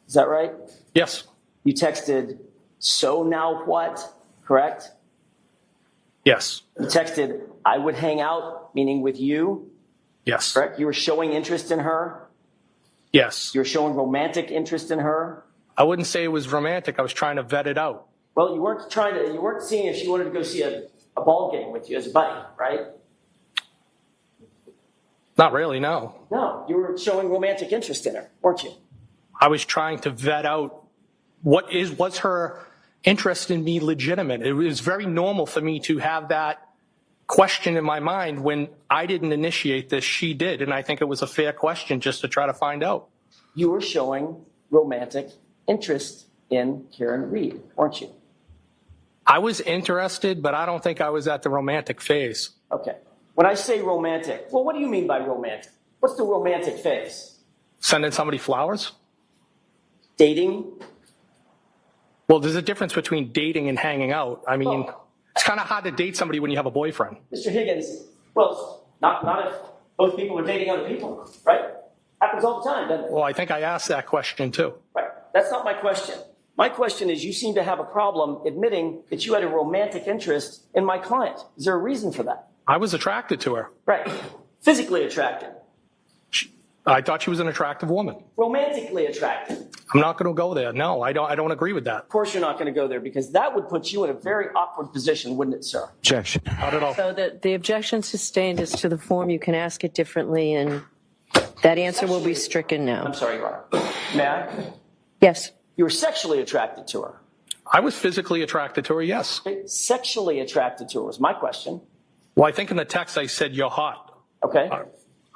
Is that right? Yes. You texted, so now what? Correct? Yes. You texted, I would hang out, meaning with you. Yes. Correct? You were showing interest in her. Yes. You were showing romantic interest in her. I wouldn't say it was romantic. I was trying to vet it out. Well, you weren't seeing if she wanted to go see a ball game with you as a buddy, right? Not really, no. No, you were showing romantic interest in her, weren't you? I was trying to vet out was her interest in me legitimate. It was very normal for me to have that question in my mind when I didn't initiate this, she did. And I think it was a fair question just to try to find out. You were showing romantic interest in Karen Reed, weren't you? I was interested, but I don't think I was at the romantic phase. Okay. When I say romantic, well, what do you mean by romantic? What's the romantic phase? Sending somebody flowers? Dating? Well, there's a difference between dating and hanging out. I mean, it's kind of hard to date somebody when you have a boyfriend. Mr. Higgins, well, not if both people are dating other people, right? Happens all the time, doesn't it? Well, I think I asked that question too. Right. That's not my question. My question is, you seem to have a problem admitting that you had a romantic interest in my client. Is there a reason for that? I was attracted to her. Right. Physically attracted. I thought she was an attractive woman. Romantically attractive. I'm not going to go there. No, I don't agree with that. Of course you're not going to go there because that would put you in a very awkward position, wouldn't it, sir? Objection. Not at all. So the objection sustained is to the form. You can ask it differently, and that answer will be stricken now. I'm sorry, Your Honor. May I? Yes. You were sexually attracted to her. I was physically attracted to her, yes. Sexually attracted to her was my question. Well, I think in the text I said you're hot. Okay.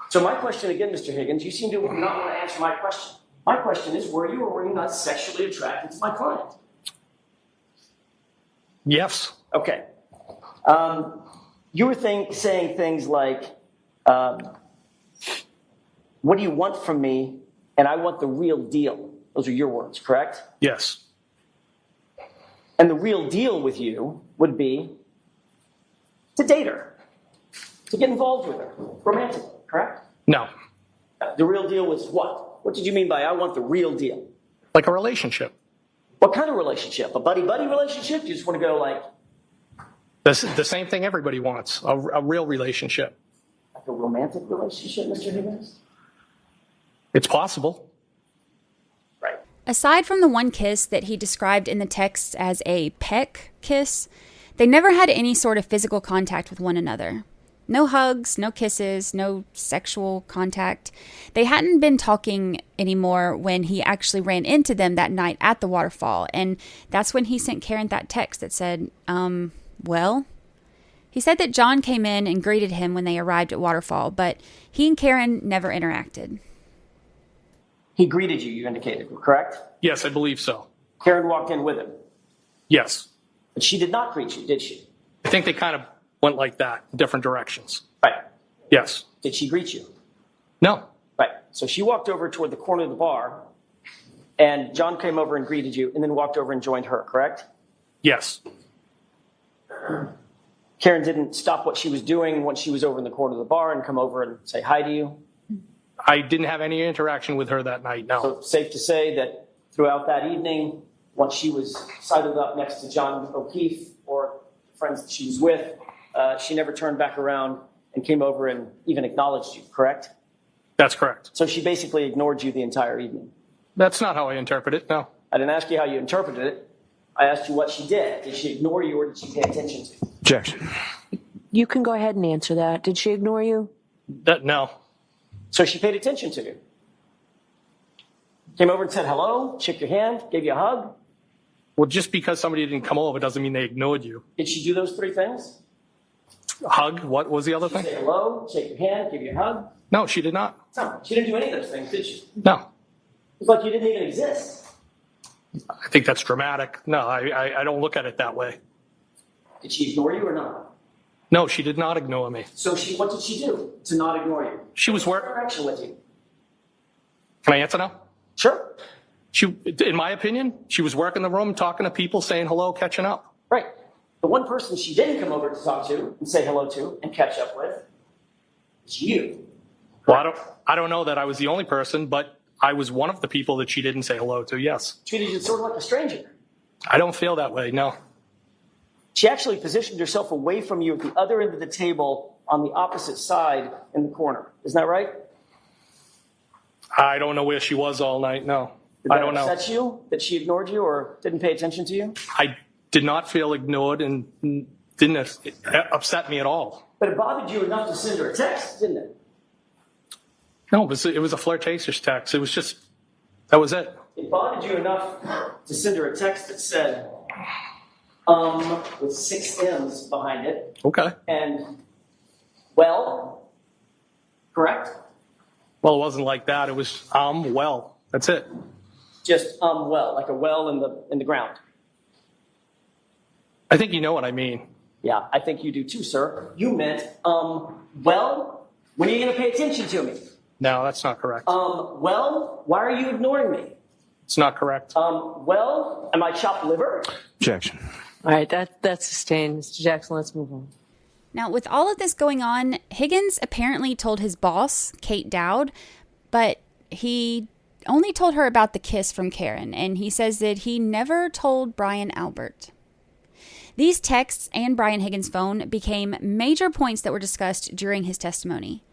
So my question again, Mr. Higgins, you seem to not want to answer my question. My question is, were you or were you not sexually attracted to my client? Yes. Okay. You were saying things like, what do you want from me? And I want the real deal. Those are your words, correct? Yes. And the real deal with you would be to date her, to get involved with her, romantically, correct? No. The real deal was what? What did you mean by I want the real deal? Like a relationship. What kind of relationship? A buddy-buddy relationship? You just want to go like... The same thing everybody wants, a real relationship. Like a romantic relationship, Mr. Higgins? It's possible. Right. Aside from the one kiss that he described in the text as a peck kiss, they never had any sort of physical contact with one another. No hugs, no kisses, no sexual contact. They hadn't been talking anymore when he actually ran into them that night at the waterfall. And that's when he sent Karen that text that said, well, he said that John came in and greeted him when they arrived at Waterfall, but he and Karen never interacted. He greeted you, you indicated, correct? Yes, I believe so. Karen walked in with him. Yes. But she did not greet you, did she? I think they kind of went like that, different directions. Right. Yes. Did she greet you? No. Right. So she walked over toward the corner of the bar, and John came over and greeted you, and then walked over and joined her, correct? Yes. Karen didn't stop what she was doing once she was over in the corner of the bar and come over and say hi to you? I didn't have any interaction with her that night, no. So safe to say that throughout that evening, once she was sidled up next to John O'Keefe or friends that she was with, she never turned back around and came over and even acknowledged you, correct? That's correct. So she basically ignored you the entire evening? That's not how I interpret it, no. I didn't ask you how you interpreted it. I asked you what she did. Did she ignore you or did she pay attention to you? Objection. You can go ahead and answer that. Did she ignore you? No. So she paid attention to you? Came over and said hello, shook your hand, gave you a hug? Well, just because somebody didn't come over doesn't mean they ignored you. Did she do those three things? Hug? What was the other thing? Say hello, shake your hand, give you a hug? No, she did not. No, she didn't do any of those things, did she? No. It's like you didn't even exist. I think that's dramatic. No, I don't look at it that way. Did she ignore you or not? No, she did not ignore me. So what did she do to not ignore you? She was working. Interaction with you. Can I answer now? Sure. In my opinion, she was working the room, talking to people, saying hello, catching up. Right. The one person she didn't come over to talk to and say hello to and catch up with is you. Well, I don't know that I was the only person, but I was one of the people that she didn't say hello to, yes. Treated you sort of like a stranger. I don't feel that way, no. She actually positioned herself away from you at the other end of the table on the opposite side in the corner. Isn't that right? I don't know where she was all night, no. Did I that don't know. upset you that she ignored you or didn't pay attention to you? I did not feel ignored and didn't upset me at all. But it bothered you enough to send her a text, didn't it? No, it was a flirtatious text. It was just, that was it. It bothered you enough to send her a text that said, with 6 M's behind it. Okay. And, well, correct? Well, it wasn't like that. It was, well, that's it. Just, well, like a well in the ground. I think you know what I mean. Yeah, I think you do too, sir. You meant, well, when are you going to pay attention to me? No, that's not correct. Well, why are you ignoring me? It's not correct. Well, am I chopped liver? Objection. All right, that's sustained. Mr. Jackson, let's move on. Now, with all of this going on, Higgins apparently told his boss, Kate Dowd, but he only told her about the kiss from Karen, and he says that he never told Brian Albert. These texts and Brian Higgins' phone became major points that were discussed during his testimony.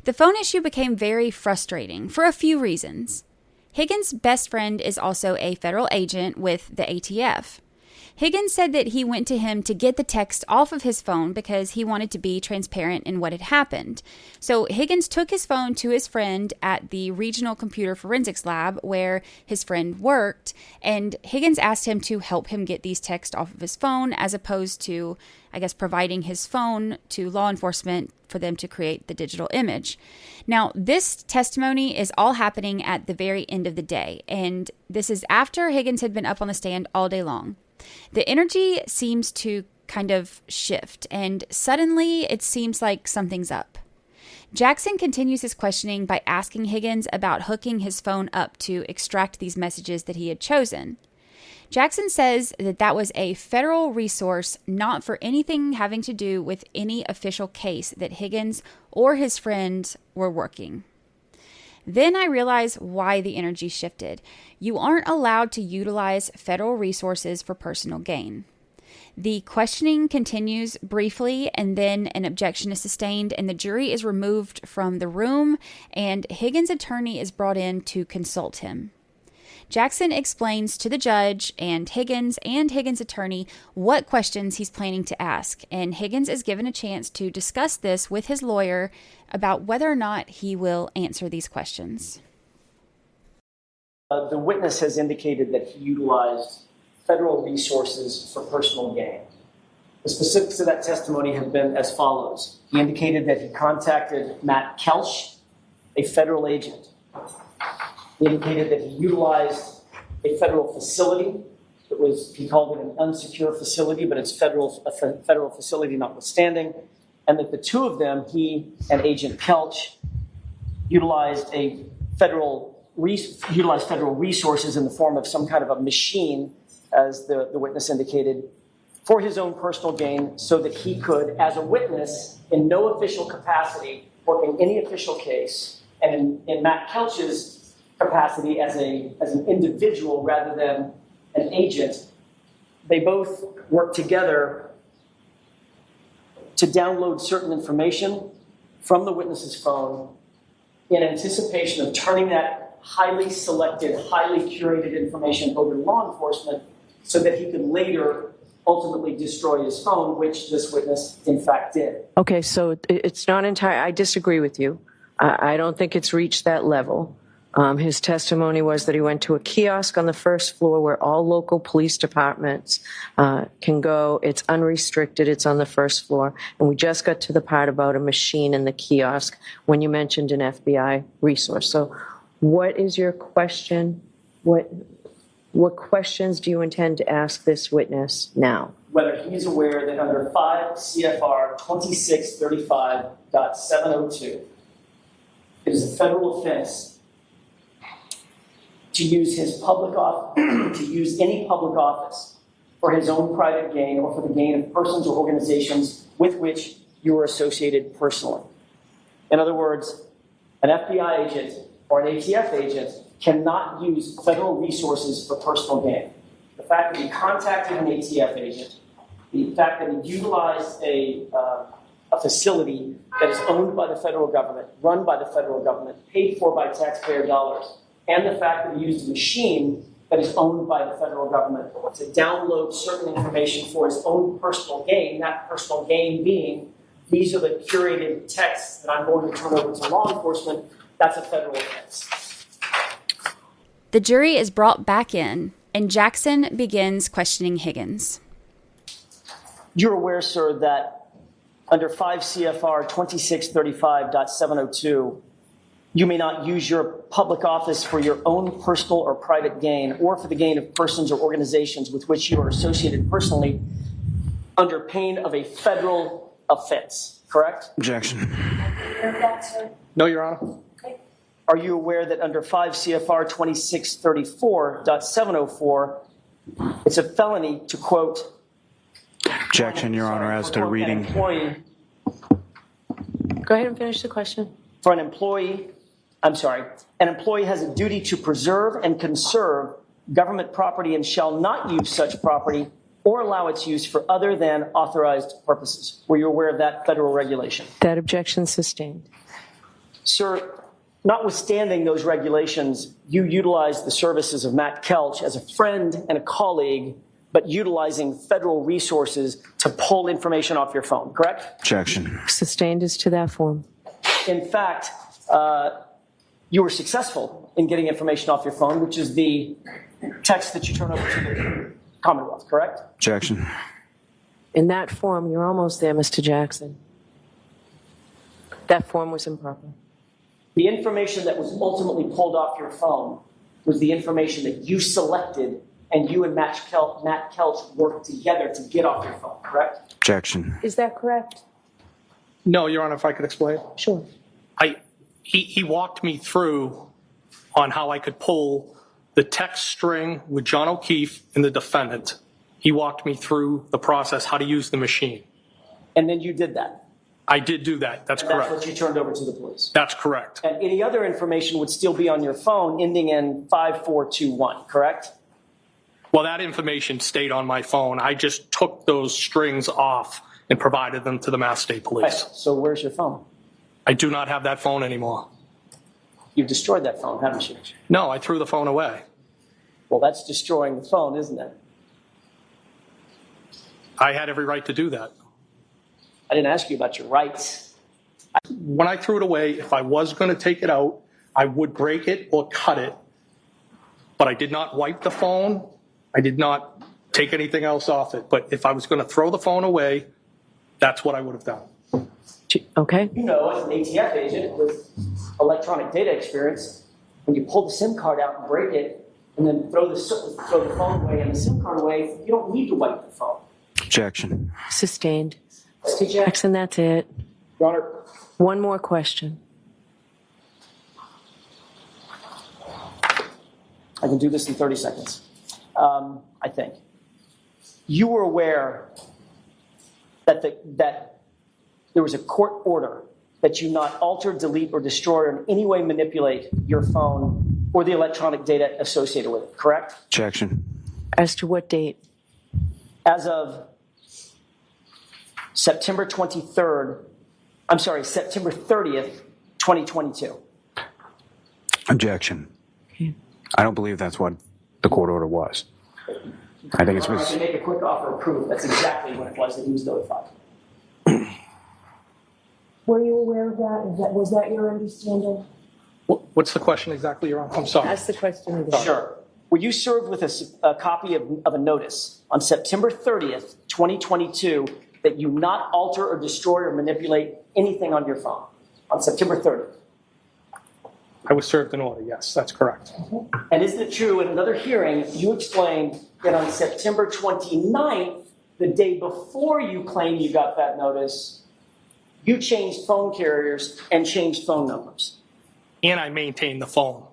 The phone issue became very frustrating for a few reasons. Higgins' best friend is also a federal agent with the ATF. Higgins said that he went to him to get the text off of his phone because he wanted to be transparent in what had happened. So Higgins took his phone to his friend at the Regional Computer Forensics Lab where his friend worked, and Higgins asked him to help him get these texts off of his phone as opposed to, I guess, providing his phone to law enforcement for them to create the digital image. Now, this testimony is all happening at the very end of the day, and this is after Higgins had been up on the stand all day long. The energy seems to kind of shift, and suddenly it seems like something's up. Jackson continues his questioning by asking Higgins about hooking his phone up to extract these messages that he had chosen. Jackson says that that was a federal resource, not for anything having to do with any official case that Higgins or his friend were working. Then I realize why the energy shifted. You aren't allowed to utilize federal resources for personal gain. The questioning continues briefly, and then an objection is sustained, and the jury is removed from the room, and Higgins' attorney is brought in to consult him. Jackson explains to the judge and Higgins' attorney what questions he's planning to ask, and Higgins is given a chance to discuss this with his lawyer about whether or not he will answer these questions. The witness has indicated that he utilized federal resources for personal gain. The specifics of that testimony have been as follows. He indicated that he contacted Matt Kelch, a federal agent. He indicated that he utilized a federal facility. He called it an unsecure facility, but it's a federal facility notwithstanding, and that the two of them, he and Agent Kelch, utilized federal resources in the form of some kind of a machine, as the witness indicated, for his own personal gain, so that he could, as a witness, in no official capacity, work in any official case, and in Matt Kelch's capacity as an individual rather than an agent, they both work together to download certain information from the witness's phone in anticipation of turning that highly selected, highly curated information over to law enforcement so that he could later ultimately destroy his phone, which this witness, in fact, did. Okay, so it's not entire. I disagree with you. I don't think it's reached that level. His testimony was that he went to a kiosk on the first floor where all local police departments can go. It's unrestricted. It's on the first floor. And we just got to the part about a machine in the kiosk when you mentioned an FBI resource. So what is your question? What questions do you intend to ask this witness now? Whether he's aware that under 5 CFR 2635.702, it is a federal offense to use his to use any public office for his own private gain or for the gain of persons or organizations with which you are associated personally. In other words, an FBI agent or an ATF agent cannot use federal resources for personal gain. The fact that he contacted an ATF agent, the fact that he utilized a facility that is owned by the federal government, run by the federal government, paid for by taxpayer dollars, and the fact that he used a machine that is owned by the federal government to download certain information for his own personal gain, that personal gain being, these are the curated texts that I'm going to turn over to law enforcement, that's a federal offense. The jury is brought back in, and Jackson begins questioning Higgins. You're aware, sir, that under 5 CFR 2635.702, you may not use your public office for your own personal or private gain or for the gain of persons or organizations with which you are associated personally under pain of a federal offense, correct? Objection. Sir? No, Your Honor. Are you aware that under 5 CFR 2634.704, it's a felony to quote? Objection, Your Honor, as to reading. Go ahead and finish the question. For an employee, an employee has a duty to preserve and conserve government property and shall not use such property or allow its use for other than authorized purposes. Were you aware of that federal regulation? That objection sustained. Sir, notwithstanding those regulations, you utilized the services of Matt Kelch as a friend and a colleague, but utilizing federal resources to pull information off your phone, correct? Objection. Sustained as to that form. In fact, you were successful in getting information off your phone, which is the text that you turn over to the Commonwealth, correct? Objection. In that form, you're almost there, Mr. Jackson. That form was improper. The information that was ultimately pulled off your phone was the information that you selected and you and Matt Kelch worked together to get off your phone, correct? Objection. Is that correct? No, Your Honor, if I could explain. Sure. He walked me through on how I could pull the text string with John O'Keefe and the defendant. He walked me through the process, how to use the machine. And then you did that? I did do that. That's correct. That's what you turned over to the police? That's correct. And any other information would still be on your phone ending in 5421, correct? Well, that information stayed on my phone. I just took those strings off and provided them to the Mass State Police. Okay, so where's your phone? I do not have that phone anymore. You've destroyed that phone, haven't you? No, I threw the phone away. Well, that's destroying the phone, isn't it? I had every right to do that. I didn't ask you about your rights. When I threw it away, if I was going to take it out, I would break it or cut it. But I did not wipe the phone. I did not take anything else off it. But if I was going to throw the phone away, that's what I would have done. Okay. You know, as an ATF agent with electronic data experience, when you pull the SIM card out and break it, and then throw the phone away and the SIM card away, you don't need to wipe the phone. Objection. Sustained. Mr. Jackson, that's it. Your Honor. One more question. I can do this in 30 seconds, I think. You were aware that there was a court order that you not alter, delete, or destroy, or in any way manipulate your phone or the electronic data associated with it, correct? Objection. As to what date? As of September 30th, 2022. Objection. I don't believe that's what the court order was. I think it's... I can make a quick offer of proof. That's exactly what it was that he was notified. Were you aware of that? Was that your understanding? What's the question exactly, Your Honor? I'm sorry. Ask the question again. Sure. Were you served with a copy of a notice on September 30th, 2022, that you not alter or destroy or manipulate anything on your phone on September 30th? I was served an order, yes, that's correct. And isn't it true, in another hearing, you explained that on September 29th, the day before you claim you got that notice, you changed phone carriers and changed phone numbers? And I maintained the phone.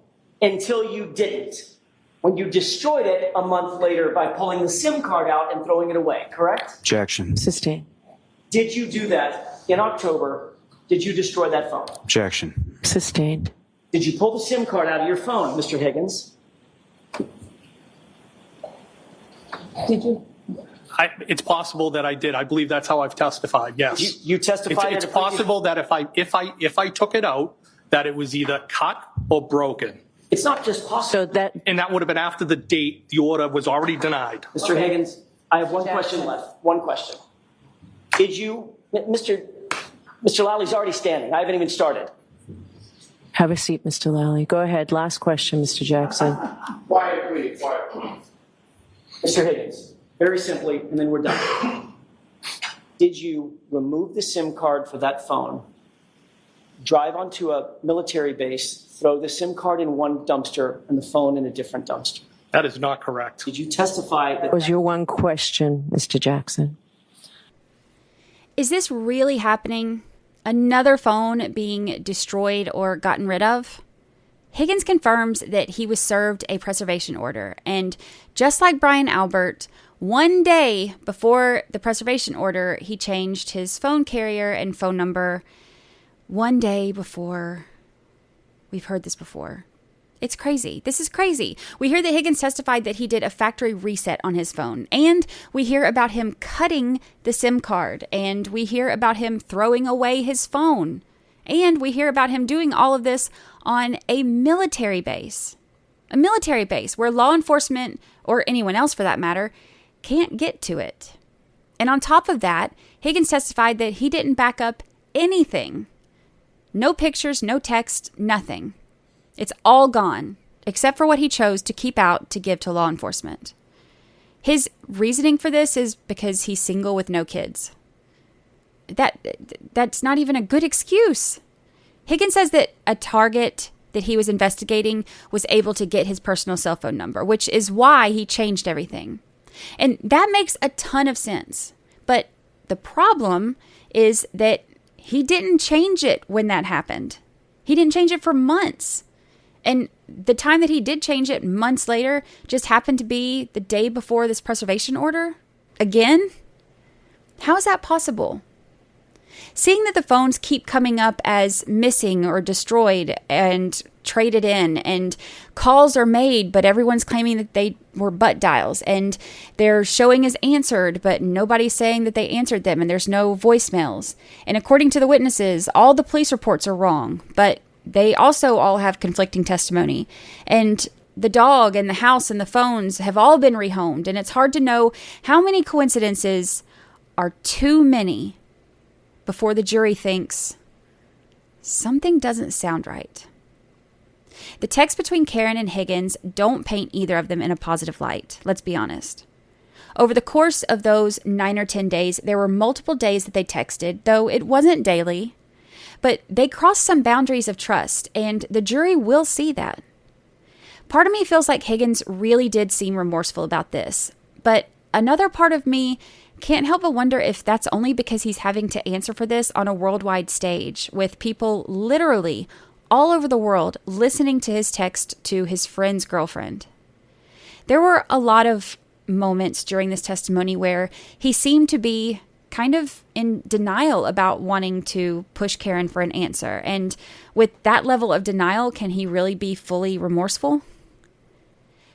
Until you didn't, when you destroyed it a month later by pulling the SIM card out and throwing it away, correct? Objection. Sustained. Did you do that in October? Did you destroy that phone? Objection. Sustained. Did you pull the SIM card out of your phone, Mr. Higgins? Did you? It's possible that I did. I believe that's how I've testified, yes. You testified? It's possible that if I took it out, that it was either cut or broken. It's not just possible. And that would have been after the date the order was already denied. Mr. Higgins, I have one question left. One question. Did you, Mr. Lally already standing. I haven't even started. Have a seat, Mr. Lally. Go ahead. Last question, Mr. Jackson. Quiet, please. Quiet, please. Mr. Higgins, very simply, and then we're done. Did you remove the SIM card for that phone, drive onto a military base, throw the SIM card in one dumpster and the phone in a different dumpster? That is not correct. Did you testify that? That was your one question, Mr. Jackson. Is this really happening? Another phone being destroyed or gotten rid of? Higgins confirms that he was served a preservation order. And just like Brian Albert, one day before the preservation order, he changed his phone carrier and phone number. One day before. We've heard this before. It's crazy. This is crazy. We hear that Higgins testified that he did a factory reset on his phone. And we hear about him cutting the SIM card. And we hear about him throwing away his phone. And we hear about him doing all of this on a military base. A military base where law enforcement, or anyone else for that matter, can't get to it. And on top of that, Higgins testified that he didn't back up anything. No pictures, no text, nothing. It's all gone, except for what he chose to keep out to give to law enforcement. His reasoning for this is because he's single with no kids. That's not even a good excuse. Higgins says that a target that he was investigating was able to get his personal cell phone number, which is why he changed everything. And that makes a ton of sense. But the problem is that he didn't change it when that happened. He didn't change it for months. And the time that he did change it months later just happened to be the day before this preservation order. Again? How is that possible? Seeing that the phones keep coming up as missing or destroyed and traded in, and calls are made, but everyone's claiming that they were butt dials, and they're showing as answered, but nobody's saying that they answered them, and there's no voicemails. And according to the witnesses, all the police reports are wrong, but they also all have conflicting testimony. And the dog and the house and the phones have all been rehomed, and it's hard to know how many coincidences are too many before the jury thinks something doesn't sound right. The texts between Karen and Higgins don't paint either of them in a positive light, let's be honest. Over the course of those 9 or 10 days, there were multiple days that they texted, though it wasn't daily. But they crossed some boundaries of trust, and the jury will see that. Part of me feels like Higgins really did seem remorseful about this, but another part of me can't help but wonder if that's only because he's having to answer for this on a worldwide stage, with people literally all over the world listening to his text to his friend's girlfriend. There were a lot of moments during this testimony where he seemed to be kind of in denial about wanting to push Karen for an answer. And with that level of denial, can he really be fully remorseful?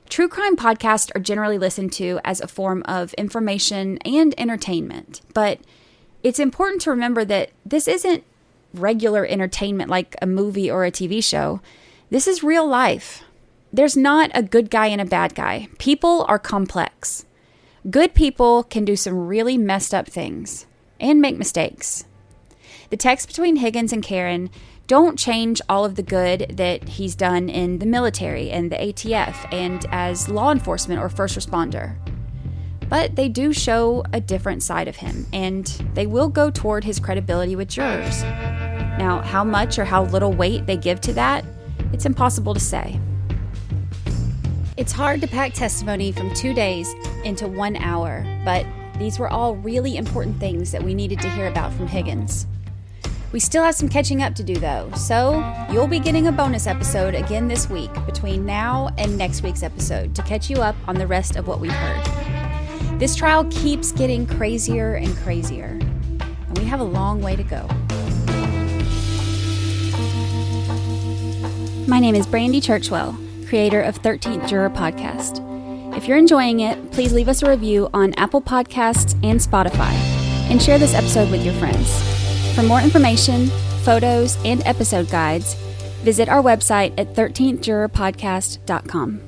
True crime podcasts are generally listened to as a form of information and entertainment, but it's important to remember that this isn't regular entertainment like a movie or a TV show. This is real life. There's not a good guy and a bad guy. People are complex. Good people can do some really messed up things and make mistakes. The text between Higgins and Karen don't change all of the good that he's done in the military and the ATF and as law enforcement or first responder. But they do show a different side of him, and they will go toward his credibility with jurors. Now, how much or how little weight they give to that, it's impossible to say. It's hard to pack testimony from 2 days into 1 hour, but these were all really important things that we needed to hear about from Higgins. We still have some catching up to do, though, so you'll be getting a bonus episode again this week between now and next week's episode to catch you up on the rest of what we've heard. This trial keeps getting crazier and crazier, and we have a long way to go. My name is Brandy Churchwell, creator of 13th Juror Podcast. If you're enjoying it, please leave us a review on Apple Podcasts and Spotify, and share this episode with your friends. For more information, photos, and episode guides, visit our website at 13thjurorpodcast.com.